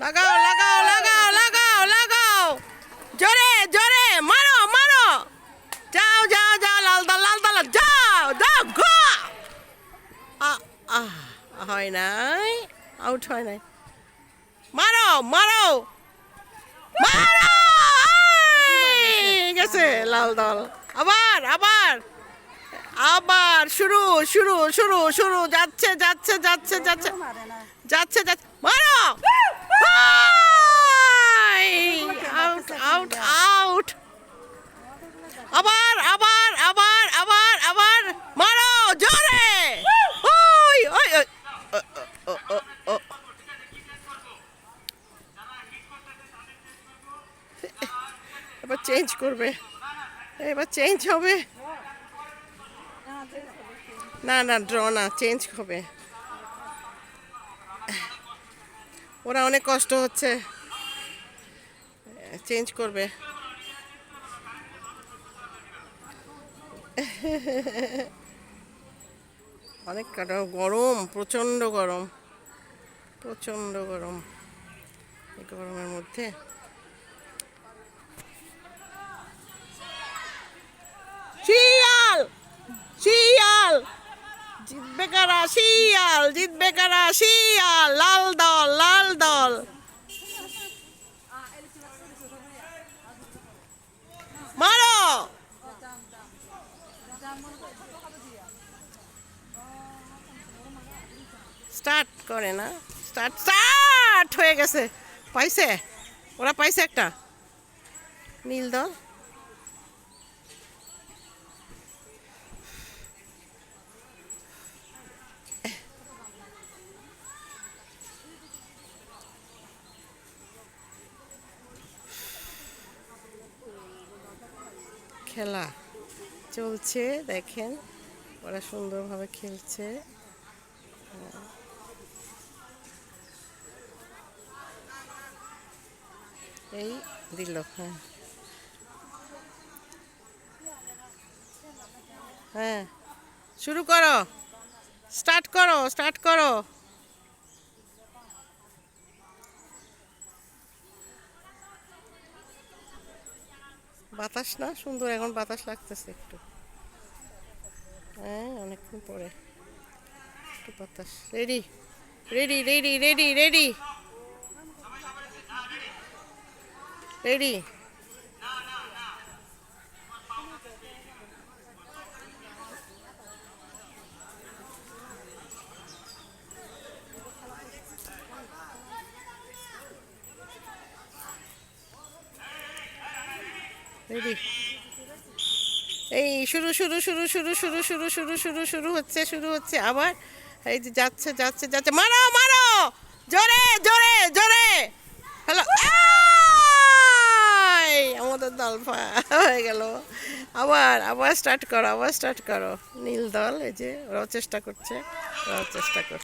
লাগাও লাগাও লাগাও লাগাও লাগাও, জোরে জোরে মারো মারো, যাও যাও যাও, লাল দল যাও যাও গো। হয় নাই, আউট হয় নাই। মারো মারো মারো, গেছে লাল দল। আবার আবার আবার শুরু শুরু শুরু শুরু, যাচ্ছে যাচ্ছে যাচ্ছে যাচ্ছে যাচ্ছে যাচ্ছে, মারো। Out out out. আবার আবার আবার আবার আবার মারো জোরে। ওই ওই ওই, এবার চেঞ্জ করবে, এবার চেঞ্জ হবে। না না, ড্র না, চেঞ্জ হবে। ওরা অনেক কষ্ট হচ্ছে, চেঞ্জ করবে। অনেক গরম, প্রচণ্ড গরম, প্রচণ্ড গরম। এই গরমের মধ্যে শিয়াল শিয়াল জিতবে কারা, শিয়াল জিতবে কারা, শিয়াল, লাল দল লাল দল। মারো। স্টার্ট করে না, স্টার্ট স্টার্ট হয়ে গেছে, পাইছে, ওরা পাইছে একটা নীল দল। খেলা চলছে, দেখেন ওরা সুন্দরভাবে খেলছে। এই দিল, হ্যাঁ হ্যাঁ, শুরু করো, স্টার্ট করো, স্টার্ট করো। বাতাস না সুন্দর, এখন বাতাস লাগতেছে একটু, হ্যাঁ অনেকক্ষণ পরে একটু বাতাস। Ready ready ready ready ready ready. Ready, এই শুরু শুরু শুরু শুরু শুরু শুরু শুরু শুরু শুরু হচ্ছে, শুরু হচ্ছে আবার। এই যে যাচ্ছে যাচ্ছে যাচ্ছে, মারো মারো জোরে জোরে জোরে। হ্যালো, আমাদের দল হয়ে গেল। আবার আবার স্টার্ট করো, আবার স্টার্ট করো। নীল দল, এই যে ওরাও চেষ্টা করছে, ওরাও চেষ্টা করছে।